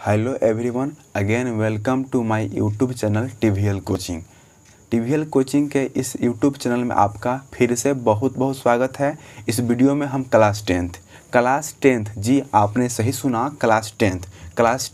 Hello everyone, again welcome to my YouTube channel TVL coaching. TVL coaching के इस YouTube channel में आपका फिर से बहुत बहुत स्वागत है। इस वीडियो में हम क्लास टेंथ जी आपने सही सुना, क्लास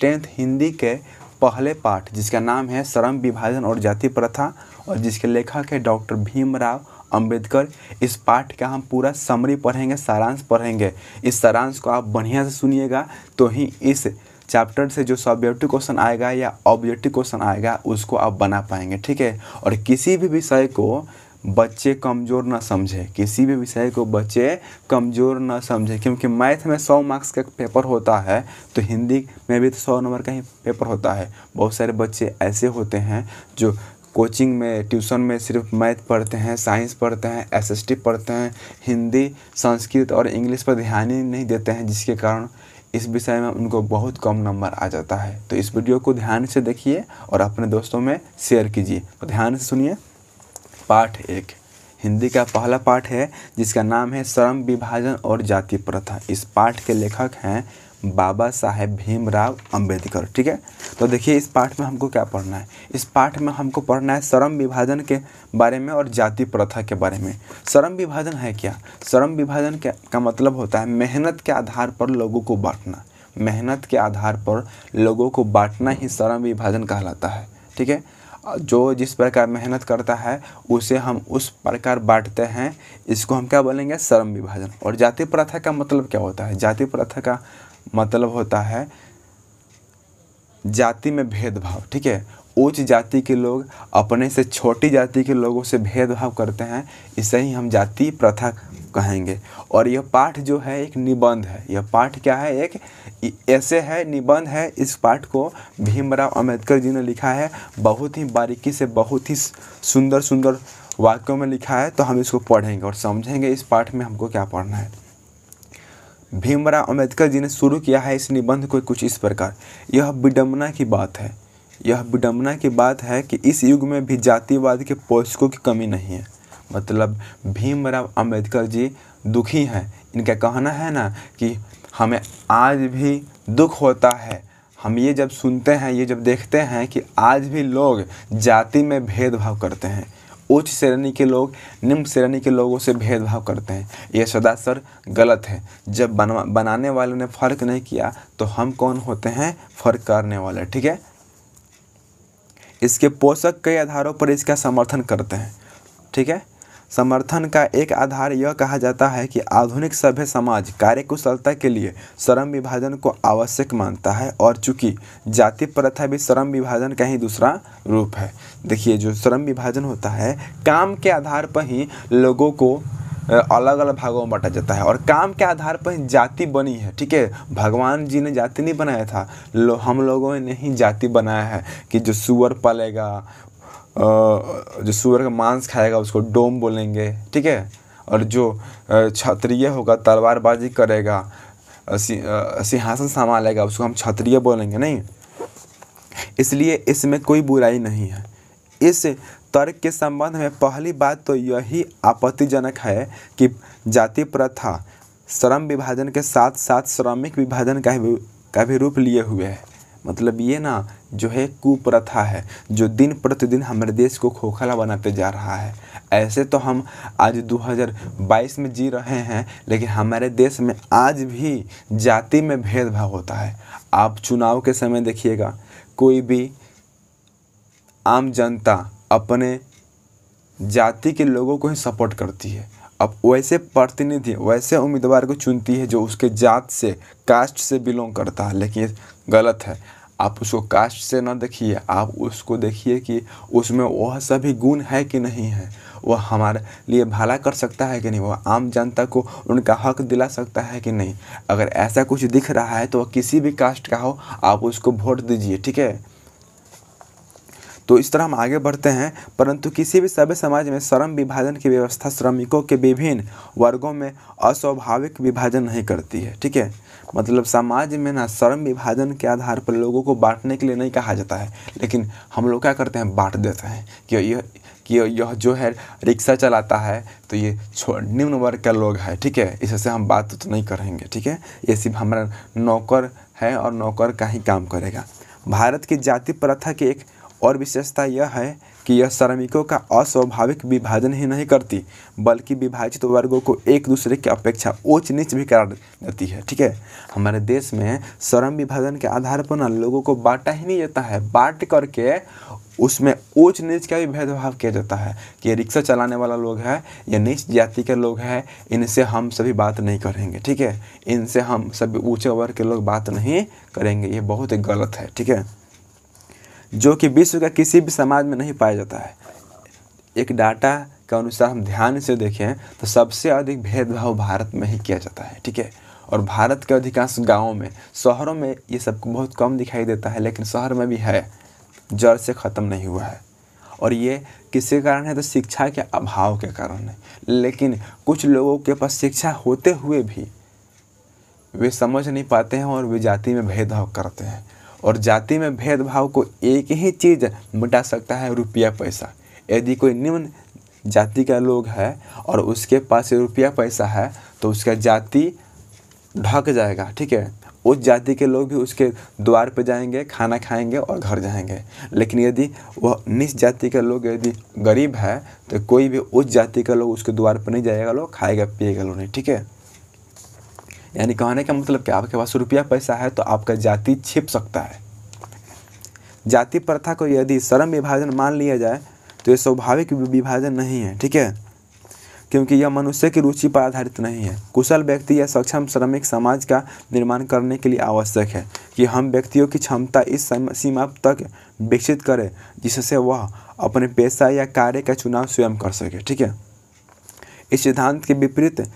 टेंथ हिंदी के पहले पाठ जिसका नाम है श्रम विभाजन और जाति प्रथा और जिसके लेखक है डॉक्टर भीमराव अंबेडकर। इस पाठ का हम पूरा समरी पढ़ेंगे, सारांश पढ़ेंगे। इस सारांश को आप बढ़िया से सुनिएगा तो ही इस चैप्टर से जो सब्जेक्टिव क्वेश्चन आएगा या ऑब्जेक्टिव क्वेश्चन आएगा उसको आप बना पाएंगे, ठीक है। और किसी भी विषय को बच्चे कमज़ोर ना समझे, क्योंकि मैथ में 100 मार्क्स का पेपर होता है तो हिंदी में भी तो 100 नंबर का ही पेपर होता है। बहुत सारे बच्चे ऐसे होते हैं जो कोचिंग में, ट्यूशन में सिर्फ मैथ पढ़ते हैं, साइंस पढ़ते हैं, एसएसटी पढ़ते हैं, हिंदी, संस्कृत और इंग्लिश पर ध्यान ही नहीं देते हैं, जिसके कारण इस विषय में उनको बहुत कम नंबर आ जाता है। तो इस वीडियो को ध्यान से देखिए और अपने दोस्तों में शेयर कीजिए। तो ध्यान से सुनिए। पाठ 1 हिंदी का पहला पाठ है जिसका नाम है श्रम विभाजन और जाति प्रथा। इस पाठ के लेखक हैं बाबा साहेब भीमराव अंबेडकर, ठीक है। तो देखिए इस पाठ में हमको क्या पढ़ना है। इस पाठ में हमको पढ़ना है श्रम विभाजन के बारे में और जाति प्रथा के बारे में। श्रम विभाजन है क्या? श्रम विभाजन का मतलब होता है मेहनत के आधार पर लोगों को बांटना। मेहनत के आधार पर लोगों को बांटना ही श्रम विभाजन कहलाता है, ठीक है। जो जिस प्रकार मेहनत करता है उसे हम उस प्रकार बांटते हैं, इसको हम क्या बोलेंगे? श्रम विभाजन। और जाति प्रथा का मतलब क्या होता है? जाति प्रथा का मतलब होता है जाति में भेदभाव, ठीक है। उच्च जाति के लोग अपने से छोटी जाति के लोगों से भेदभाव करते हैं, इसे ही हम जाति प्रथा कहेंगे। और यह पाठ जो है एक निबंध है। यह पाठ क्या है? एक ऐसे है, निबंध है। इस पाठ को भीमराव अंबेडकर जी ने लिखा है, बहुत ही बारीकी से, बहुत ही सुंदर सुंदर वाक्यों में लिखा है। तो हम इसको पढ़ेंगे और समझेंगे इस पाठ में हमको क्या पढ़ना है। भीमराव अंबेडकर जी ने शुरू किया है इस निबंध को कुछ इस प्रकार। यह विडंबना की बात है कि इस युग में भी जातिवाद के पोषकों की कमी नहीं है। मतलब भीमराव अंबेडकर जी दुखी हैं। इनका कहना है ना कि हमें आज भी दुख होता है। हम ये जब सुनते हैं, ये जब देखते हैं कि आज भी लोग जाति में भेदभाव करते हैं, उच्च श्रेणी के लोग निम्न श्रेणी के लोगों से भेदभाव करते हैं, यह सरासर गलत है। जब बनाने वालों ने फ़र्क नहीं किया तो हम कौन होते हैं? फ़र्क करने वाले, ठीक है। इसके पोषक कई आधारों पर इसका समर्थन करते हैं, ठीक है। समर्थन का एक आधार यह कहा जाता है कि आधुनिक सभ्य समाज कार्यकुशलता के लिए श्रम विभाजन को आवश्यक मानता है और चूंकि जाति प्रथा भी श्रम विभाजन का ही दूसरा रूप है। देखिए जो श्रम विभाजन होता है, काम के आधार पर ही लोगों को अलग अलग भागों में बांटा जाता है और काम के आधार पर ही जाति बनी है, ठीक है। भगवान जी ने जाति नहीं बनाया था, हम लोगों ने ही जाति बनाया है कि जो सूअर पालेगा, जो सूअर का मांस खाएगा उसको डोम बोलेंगे, ठीक है। और जो क्षत्रिय होगा, तलवारबाजी करेगा, सिंहासन संभालेगा, उसको हम क्षत्रिय बोलेंगे नहीं। इसलिए इसमें कोई बुराई नहीं है। इस तर्क के संबंध में पहली बात तो यही आपत्तिजनक है कि जाति प्रथा श्रम विभाजन के साथ साथ श्रमिक विभाजन का भी रूप लिए हुए है। मतलब ये ना जो है कुप्रथा है, जो दिन प्रतिदिन हमारे देश को खोखला बनाते जा रहा है। ऐसे तो हम आज 2022 में जी रहे हैं, लेकिन हमारे देश में आज भी जाति में भेदभाव होता है। आप चुनाव के समय देखिएगा, कोई भी आम जनता अपने जाति के लोगों को ही सपोर्ट करती है। अब वैसे प्रतिनिधि, वैसे उम्मीदवार को चुनती है जो उसके जात से, कास्ट से बिलोंग करता है, लेकिन ये गलत है। आप उसको कास्ट से ना देखिए, आप उसको देखिए कि उसमें वह सभी गुण है कि नहीं है, वह हमारे लिए भला कर सकता है कि नहीं, वह आम जनता को उनका हक दिला सकता है कि नहीं। अगर ऐसा कुछ दिख रहा है तो वह किसी भी कास्ट का हो, आप उसको वोट दीजिए, ठीक है। तो इस तरह हम आगे बढ़ते हैं। परंतु किसी भी सभ्य समाज में श्रम विभाजन की व्यवस्था श्रमिकों के विभिन्न वर्गों में अस्वाभाविक विभाजन नहीं करती है, ठीक है। मतलब समाज में ना श्रम विभाजन के आधार पर लोगों को बांटने के लिए नहीं कहा जाता है, लेकिन हम लोग क्या करते हैं? बांट देते हैं कि यह जो है रिक्शा चलाता है तो ये निम्न वर्ग का लोग है, ठीक है, इससे हम बात तो नहीं करेंगे, ठीक है। ये सिर्फ हमारा नौकर है और नौकर का ही काम करेगा। भारत की जाति प्रथा की एक और विशेषता यह है कि यह श्रमिकों का अस्वाभाविक विभाजन ही नहीं करती, बल्कि विभाजित वर्गों को एक दूसरे की अपेक्षा ऊंच नीच भी करार देती है। ठीक है, हमारे देश में श्रम विभाजन के आधार पर ना लोगों को बांटा ही नहीं जाता है, बांट करके उसमें ऊंच नीच का भी भेदभाव किया जाता है कि ये रिक्शा चलाने वाला लोग है, ये नीच जाति के लोग हैं, इनसे हम सभी बात नहीं करेंगे। ठीक है, इनसे हम सभी ऊंचे वर्ग के लोग बात नहीं करेंगे, ये बहुत ही गलत है। ठीक है, जो कि विश्व का किसी भी समाज में नहीं पाया जाता है। एक डाटा के अनुसार हम ध्यान से देखें तो सबसे अधिक भेदभाव भारत में ही किया जाता है। ठीक है, और भारत के अधिकांश गाँवों में, शहरों में ये सबको बहुत कम दिखाई देता है, लेकिन शहर में भी है, जड़ से ख़त्म नहीं हुआ है। और ये किसके कारण है? तो शिक्षा के अभाव के कारण है। लेकिन कुछ लोगों के पास शिक्षा होते हुए भी वे समझ नहीं पाते हैं और वे जाति में भेदभाव करते हैं। और जाति में भेदभाव को एक ही चीज़ मिटा सकता है, रुपया पैसा। यदि कोई निम्न जाति का लोग है और उसके पास रुपया पैसा है तो उसका जाति ढक जाएगा। ठीक है, उस जाति के लोग भी उसके द्वार पे जाएंगे, खाना खाएंगे और घर जाएंगे। लेकिन यदि वह नीच जाति का लोग यदि गरीब है तो कोई भी उस जाति का लोग उसके द्वार पर नहीं जाएगा, लोग खाएगा पिएगा लोग नहीं। ठीक है, यानी कहने का मतलब कि आपके पास रुपया पैसा है तो आपका जाति छिप सकता है। जाति प्रथा को यदि श्रम विभाजन मान लिया जाए तो ये स्वाभाविक विभाजन नहीं है। ठीक है, क्योंकि यह मनुष्य की रुचि पर आधारित नहीं है। कुशल व्यक्ति या सक्षम श्रमिक समाज का निर्माण करने के लिए आवश्यक है कि हम व्यक्तियों की क्षमता इस सीमा तक विकसित करें जिससे वह अपने पेशा या कार्य का चुनाव स्वयं कर सके। ठीक है, इस सिद्धांत के विपरीत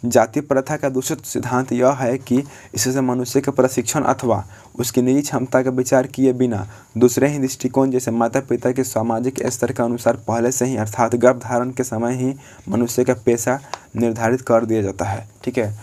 जाति प्रथा का दूसरा सिद्धांत यह है कि इससे मनुष्य के प्रशिक्षण अथवा उसकी निजी क्षमता का विचार किए बिना दूसरे ही दृष्टिकोण जैसे माता पिता के सामाजिक स्तर के अनुसार पहले से ही अर्थात गर्भधारण के समय ही मनुष्य का पेशा निर्धारित कर दिया जाता है। ठीक है,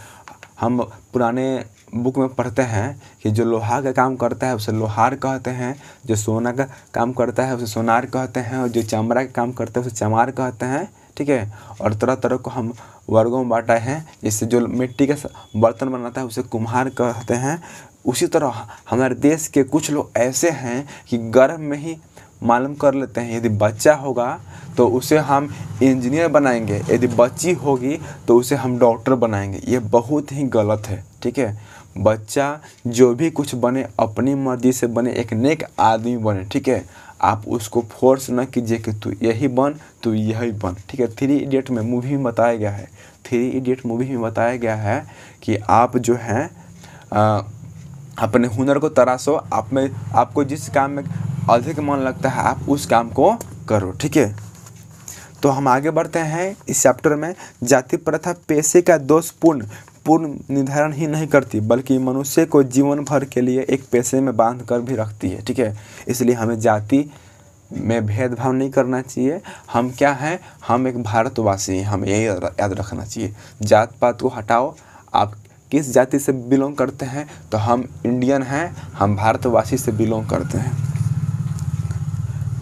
हम पुराने बुक में पढ़ते हैं कि जो लोहा का काम करता है उसे लोहार कहते हैं, जो सोना का काम करता है उसे सोनार कहते हैं, और जो चमड़ा का काम करता है उसे चमार कहते हैं। ठीक है, और तरह तरह को हम वर्गों में बांटा है, जैसे जो मिट्टी का बर्तन बनाता है उसे कुम्हार कहते हैं। उसी तरह हमारे देश के कुछ लोग ऐसे हैं कि गर्भ में ही मालूम कर लेते हैं यदि बच्चा होगा तो उसे हम इंजीनियर बनाएंगे, यदि बच्ची होगी तो उसे हम डॉक्टर बनाएंगे। ये बहुत ही गलत है। ठीक है, बच्चा जो भी कुछ बने अपनी मर्जी से बने, एक नेक आदमी बने। ठीक है, आप उसको फोर्स न कीजिए कि तू यही बन, तू यही बन। ठीक है, 3 इडियट में मूवी में बताया गया है, 3 इडियट मूवी में बताया गया है कि आप जो है अपने हुनर को तराशो, आप में आपको जिस काम में अधिक मन लगता है आप उस काम को करो। ठीक है, तो हम आगे बढ़ते हैं इस चैप्टर में। जाति प्रथा पेशे का दोषपूर्ण निर्धारण ही नहीं करती बल्कि मनुष्य को जीवन भर के लिए एक पेशे में बांध कर भी रखती है। ठीक है, इसलिए हमें जाति में भेदभाव नहीं करना चाहिए। हम क्या हैं? हम एक भारतवासी हैं, हमें यही याद रखना चाहिए। जात पात को हटाओ, आप किस जाति से बिलोंग करते हैं? तो हम इंडियन हैं, हम भारतवासी से बिलोंग करते हैं।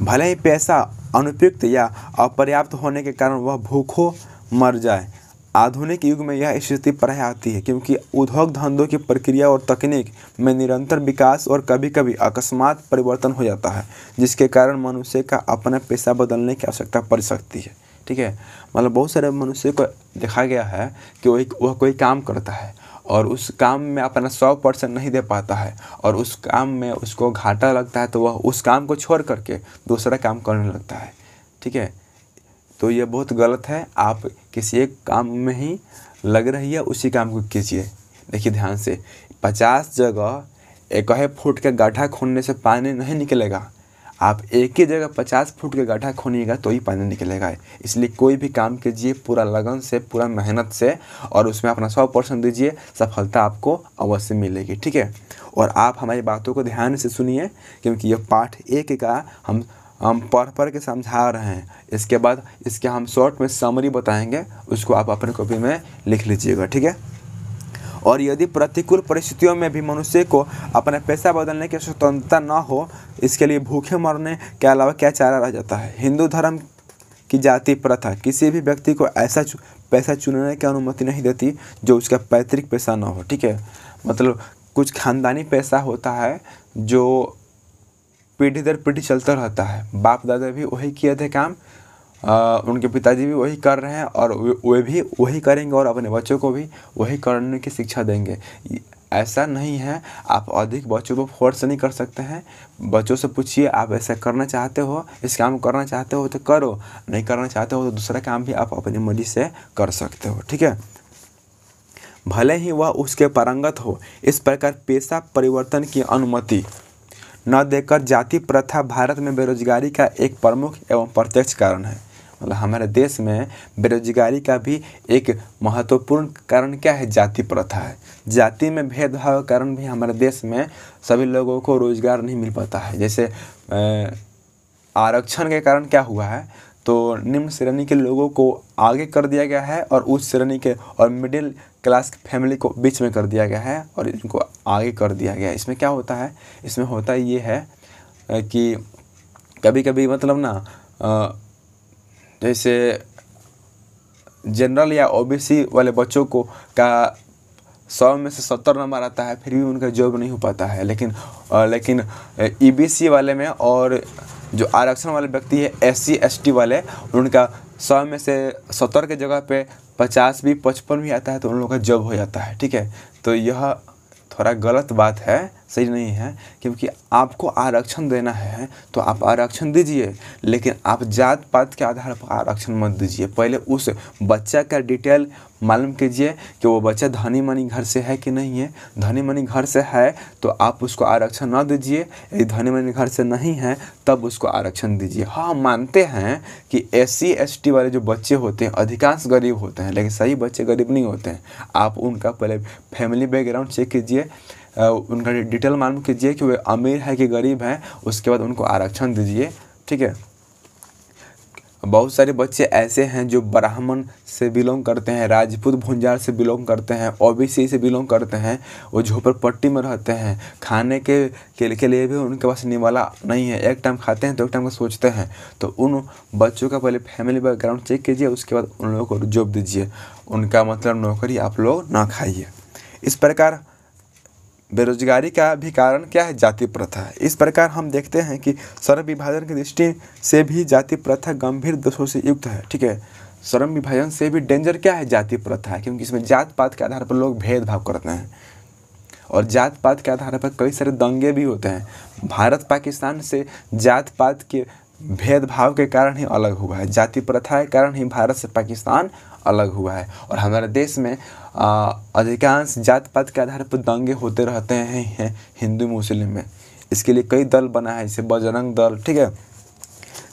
भले ही पैसा अनुपयुक्त या अपर्याप्त होने के कारण वह भूखों मर जाए, आधुनिक युग में यह स्थिति प्रायः आती है क्योंकि उद्योग धंधों की प्रक्रिया और तकनीक में निरंतर विकास और कभी कभी अकस्मात परिवर्तन हो जाता है, जिसके कारण मनुष्य का अपना पेशा बदलने की आवश्यकता पड़ सकती है। ठीक है, मतलब बहुत सारे मनुष्य को देखा गया है कि वह कोई काम करता है और उस काम में अपना 100% नहीं दे पाता है और उस काम में उसको घाटा लगता है तो वह उस काम को छोड़ करके दूसरा काम करने लगता है। ठीक है, तो ये बहुत गलत है। आप किसी एक काम में ही लग रही है, उसी काम को कीजिए। देखिए ध्यान से, 50 जगह 1 फुट का गड्ढा खोदने से पानी नहीं निकलेगा। आप एक ही जगह 50 फुट का गड्ढा खोनिएगा तो ही पानी निकलेगा। इसलिए कोई भी काम कीजिए पूरा लगन से, पूरा मेहनत से और उसमें अपना 100% दीजिए, सफलता आपको अवश्य मिलेगी। ठीक है, और आप हमारी बातों को ध्यान से सुनिए क्योंकि यह पाठ 1 का हम पढ़ के समझा रहे हैं। इसके बाद इसके हम शॉर्ट में समरी बताएंगे, उसको आप अपने कॉपी में लिख लीजिएगा। ठीक है, और यदि प्रतिकूल परिस्थितियों में भी मनुष्य को अपना पैसा बदलने की स्वतंत्रता न हो, इसके लिए भूखे मरने के अलावा क्या चारा रह जाता है। हिंदू धर्म की जाति प्रथा किसी भी व्यक्ति को ऐसा पैसा चुनने की अनुमति नहीं देती जो उसका पैतृक पैसा न हो। ठीक है, मतलब कुछ खानदानी पैसा होता है जो पीढ़ी दर पीढ़ी चलता रहता है। बाप दादा भी वही किए थे काम, उनके पिताजी भी वही कर रहे हैं और वे भी वही करेंगे और अपने बच्चों को भी वही करने की शिक्षा देंगे। ऐसा नहीं है, आप अधिक बच्चों को फोर्स नहीं कर सकते हैं। बच्चों से पूछिए, आप ऐसा करना चाहते हो, इस काम को करना चाहते हो तो करो, नहीं करना चाहते हो तो दूसरा काम भी आप अपनी मर्जी से कर सकते हो, ठीक है। भले ही वह उसके पारंगत हो। इस प्रकार पेशा परिवर्तन की अनुमति न देकर जाति प्रथा भारत में बेरोजगारी का एक प्रमुख एवं प्रत्यक्ष कारण है। मतलब हमारे देश में बेरोजगारी का भी एक महत्वपूर्ण कारण क्या है? जाति प्रथा है। जाति में भेदभाव के कारण भी हमारे देश में सभी लोगों को रोजगार नहीं मिल पाता है। जैसे आरक्षण के कारण क्या हुआ है, तो निम्न श्रेणी के लोगों को आगे कर दिया गया है और उच्च श्रेणी के और मिडिल क्लास फैमिली को बीच में कर दिया गया है और इनको आगे कर दिया गया है। इसमें क्या होता है? इसमें होता ये है कि कभी कभी मतलब ना जैसे जनरल या ओबीसी वाले बच्चों को का 100 में से 70 नंबर आता है, फिर भी उनका जॉब नहीं हो पाता है। लेकिन ईबीसी वाले में और जो आरक्षण वाले व्यक्ति है SC ST वाले, उनका 100 में से 70 के जगह पे 50 भी 55 भी आता है तो उन लोगों का जॉब हो जाता है, ठीक है। तो यह थोड़ा गलत बात है, सही नहीं है, क्योंकि आपको आरक्षण देना है तो आप आरक्षण दीजिए, लेकिन आप जात पात के आधार पर आरक्षण मत दीजिए। पहले उस बच्चा का डिटेल मालूम कीजिए कि वो बच्चा धनी मनी घर से है कि नहीं है। धनी मनी घर से है तो आप उसको आरक्षण ना दीजिए, यदि धनी मनी घर से नहीं है तब उसको आरक्षण दीजिए। हाँ, मानते हैं कि SC ST वाले जो बच्चे होते हैं अधिकांश गरीब होते हैं, लेकिन सही बच्चे गरीब नहीं होते हैं। आप उनका पहले फैमिली बैकग्राउंड चेक कीजिए, उनका डिटेल मालूम कीजिए कि वे अमीर है कि गरीब है, उसके बाद उनको आरक्षण दीजिए, ठीक है। बहुत सारे बच्चे ऐसे हैं जो ब्राह्मण से बिलोंग करते हैं, राजपूत भुंजार से बिलोंग करते हैं, OBC से बिलोंग करते हैं, वो झोपड़पट्टी में रहते हैं, खाने के लिए भी उनके पास निवाला नहीं है, एक टाइम खाते हैं तो एक टाइम का सोचते हैं। तो उन बच्चों का पहले फैमिली बैकग्राउंड चेक कीजिए, उसके बाद उन लोगों को जॉब दीजिए, उनका मतलब नौकरी आप लोग ना खाइए। इस प्रकार बेरोजगारी का भी कारण क्या है? जाति प्रथा है। इस प्रकार हम देखते हैं कि श्रम विभाजन की दृष्टि से भी जाति प्रथा गंभीर दोषों से युक्त है, ठीक है। श्रम विभाजन से भी डेंजर क्या है? जाति प्रथा है, क्योंकि इसमें जात पात के आधार पर लोग भेदभाव करते हैं और जात पात के आधार पर कई सारे दंगे भी होते हैं। भारत पाकिस्तान से जात पात के भेदभाव के कारण ही अलग हुआ है, जाति प्रथा के कारण ही भारत से पाकिस्तान अलग हुआ है। और हमारे देश में अधिकांश जात पात के आधार पर दंगे होते रहते हैं हिंदू मुस्लिम में। इसके लिए कई दल बना है, जैसे बजरंग दल, ठीक है।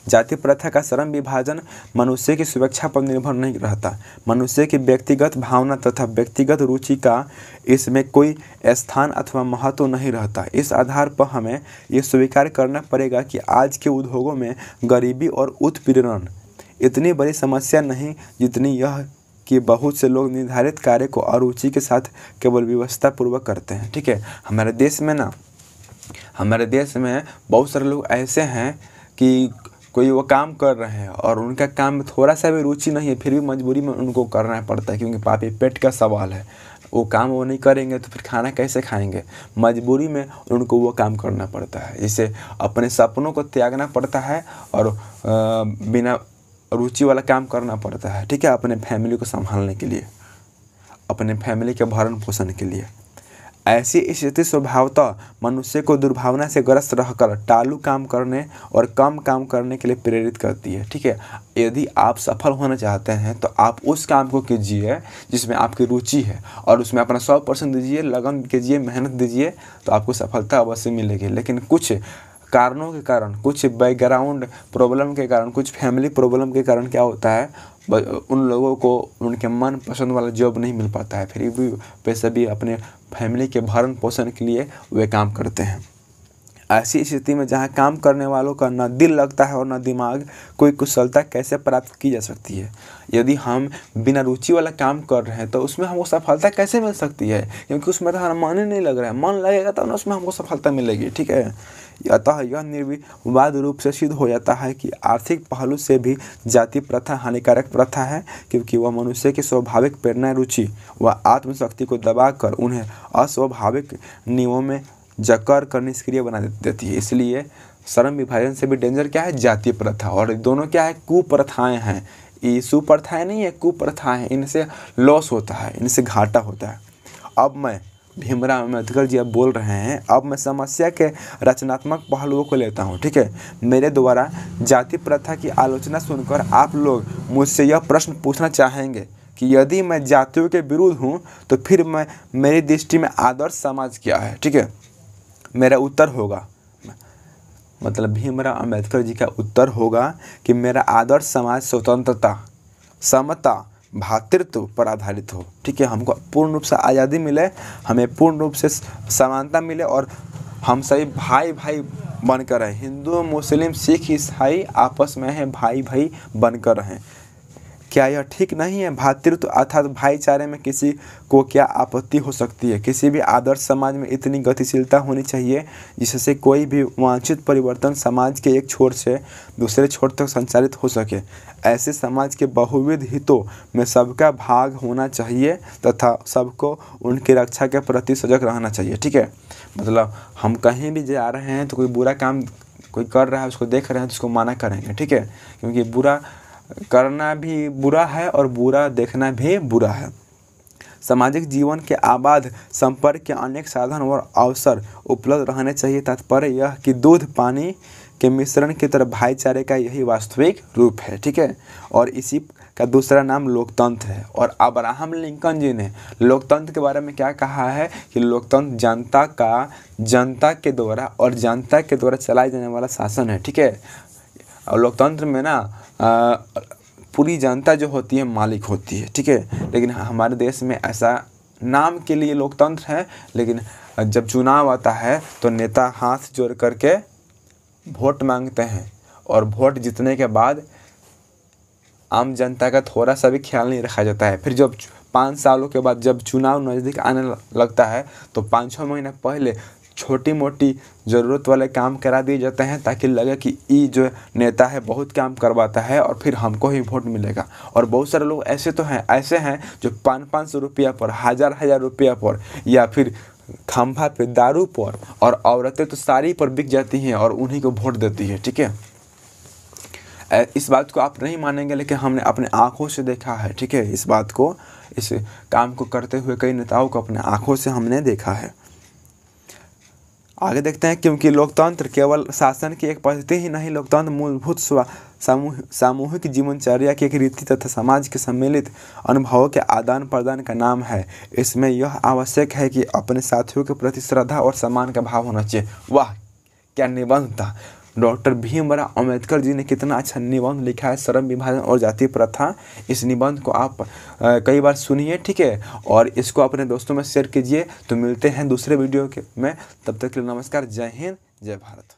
जाति प्रथा का श्रम विभाजन मनुष्य की सुरक्षा पर निर्भर नहीं रहता। मनुष्य की व्यक्तिगत भावना तथा व्यक्तिगत रुचि का इसमें कोई स्थान अथवा महत्व नहीं रहता। इस आधार पर हमें ये स्वीकार करना पड़ेगा कि आज के उद्योगों में गरीबी और उत्पीड़न इतनी बड़ी समस्या नहीं जितनी यह कि बहुत से लोग निर्धारित कार्य को अरुचि के साथ केवल व्यवस्था पूर्वक करते हैं, ठीक है। हमारे देश में बहुत सारे लोग ऐसे हैं कि कोई वो काम कर रहे हैं और उनका काम में थोड़ा सा भी रुचि नहीं है, फिर भी मजबूरी में उनको करना पड़ता है, क्योंकि पापी पेट का सवाल है। वो काम वो नहीं करेंगे तो फिर खाना कैसे खाएंगे? मजबूरी में उनको वो काम करना पड़ता है। जैसे अपने सपनों को त्यागना पड़ता है और बिना रुचि वाला काम करना पड़ता है, ठीक है, अपने फैमिली को संभालने के लिए, अपने फैमिली के भरण पोषण के लिए। ऐसी स्थिति स्वभावतः मनुष्य को दुर्भावना से ग्रस्त रहकर टालू काम करने और कम काम करने के लिए प्रेरित करती है, ठीक है। यदि आप सफल होना चाहते हैं तो आप उस काम को कीजिए जिसमें आपकी रुचि है और उसमें अपना 100% दीजिए, लगन कीजिए, मेहनत दीजिए, तो आपको सफलता अवश्य मिलेगी। लेकिन कुछ कारणों के कारण, कुछ बैकग्राउंड प्रॉब्लम के कारण, कुछ फैमिली प्रॉब्लम के कारण क्या होता है, उन लोगों को उनके मन पसंद वाला जॉब नहीं मिल पाता है, फिर भी पैसे भी अपने फैमिली के भरण पोषण के लिए वे काम करते हैं। ऐसी स्थिति में जहाँ काम करने वालों का न दिल लगता है और न दिमाग, कोई कुशलता कैसे प्राप्त की जा सकती है। यदि हम बिना रुचि वाला काम कर रहे हैं तो उसमें हमको सफलता कैसे मिल सकती है, क्योंकि उसमें तो हमारा मन ही नहीं लग रहा है। मन लगेगा तब ना उसमें हमको सफलता मिलेगी, ठीक है। अतः यह निर्विवाद रूप से सिद्ध हो जाता है कि आर्थिक पहलू से भी जाति प्रथा हानिकारक प्रथा है, क्योंकि वह मनुष्य की स्वाभाविक प्रेरणा, रुचि व आत्मशक्ति को दबाकर उन्हें अस्वाभाविक नियमों में जकड़ कर निष्क्रिय बना देती है। इसलिए श्रम विभाजन से भी डेंजर क्या है, जातीय प्रथा। और दोनों क्या है, कुप्रथाएं हैं। ये सुप्रथाएं नहीं है, कुप्रथाएं हैं। इनसे लॉस होता है, इनसे घाटा होता है। अब मैं भीमराव अम्बेडकर जी अब बोल रहे हैं, अब मैं समस्या के रचनात्मक पहलुओं को लेता हूँ, ठीक है। मेरे द्वारा जाति प्रथा की आलोचना सुनकर आप लोग मुझसे यह प्रश्न पूछना चाहेंगे कि यदि मैं जातियों के विरुद्ध हूँ तो फिर मेरी दृष्टि में आदर्श समाज क्या है, ठीक है। मेरा उत्तर होगा, मतलब भीमराव अम्बेडकर जी का उत्तर होगा कि मेरा आदर्श समाज स्वतंत्रता, समता, भ्रातृत्व पर आधारित हो, ठीक है। हमको पूर्ण रूप से आज़ादी मिले, हमें पूर्ण रूप से समानता मिले और हम सभी भाई भाई बनकर रहें। हिंदू, मुस्लिम, सिख, ईसाई आपस में हैं, भाई भाई बनकर रहें। क्या यह ठीक नहीं है? भ्रातृत्व अर्थात भाईचारे में किसी को क्या आपत्ति हो सकती है? किसी भी आदर्श समाज में इतनी गतिशीलता होनी चाहिए जिससे कोई भी वांछित परिवर्तन समाज के एक छोर से दूसरे छोर तक संचालित हो सके। ऐसे समाज के बहुविध हितों में सबका भाग होना चाहिए तथा सबको उनकी रक्षा के प्रति सजग रहना चाहिए, ठीक है। मतलब हम कहीं भी जा रहे हैं तो कोई बुरा काम कोई कर रहा है, उसको देख रहे हैं तो उसको मना करेंगे, ठीक है। क्योंकि बुरा करना भी बुरा है और बुरा देखना भी बुरा है। सामाजिक जीवन के आबाद संपर्क के अनेक साधन और अवसर उपलब्ध रहने चाहिए। तात्पर्य यह कि दूध पानी के मिश्रण की तरह भाईचारे का यही वास्तविक रूप है, ठीक है। और इसी का दूसरा नाम लोकतंत्र है। और अब्राहम लिंकन जी ने लोकतंत्र के बारे में क्या कहा है कि लोकतंत्र जनता के द्वारा और जनता के द्वारा चलाए जाने वाला शासन है, ठीक है। और लोकतंत्र में ना पूरी जनता जो होती है मालिक होती है, ठीक है। लेकिन हमारे देश में ऐसा नाम के लिए लोकतंत्र है, लेकिन जब चुनाव आता है तो नेता हाथ जोड़ करके वोट मांगते हैं और वोट जीतने के बाद आम जनता का थोड़ा सा भी ख्याल नहीं रखा जाता है। फिर जब 5 सालों के बाद जब चुनाव नज़दीक आने लगता है तो 5-6 महीने पहले छोटी मोटी ज़रूरत वाले काम करा दिए जाते हैं ताकि लगे कि ये जो नेता है बहुत काम करवाता है और फिर हमको ही वोट मिलेगा। और बहुत सारे लोग ऐसे हैं जो 500-500 रुपया पर, 1000-1000 रुपया पर, या फिर खंभा पे दारू पर, और औरतें तो साड़ी पर बिक जाती हैं और उन्हीं को वोट देती है, ठीक है। इस बात को आप नहीं मानेंगे, लेकिन हमने अपने आँखों से देखा है, ठीक है। इस बात को, इस काम को करते हुए कई नेताओं को अपने आँखों से हमने देखा है। आगे देखते हैं, क्योंकि लोकतंत्र केवल शासन की एक पद्धति ही नहीं, लोकतंत्र मूलभूत सामूहिक जीवनचर्या की एक रीति तथा समाज के सम्मिलित अनुभवों के आदान प्रदान का नाम है। इसमें यह आवश्यक है कि अपने साथियों के प्रति श्रद्धा और सम्मान का भाव होना चाहिए। वाह क्या निबंध था! डॉक्टर भीमराव अम्बेडकर जी ने कितना अच्छा निबंध लिखा है, श्रम विभाजन और जातीय प्रथा। इस निबंध को आप कई बार सुनिए, ठीक है, और इसको अपने दोस्तों में शेयर कीजिए। तो मिलते हैं दूसरे वीडियो में, तब तक के लिए नमस्कार, जय हिंद, जय भारत।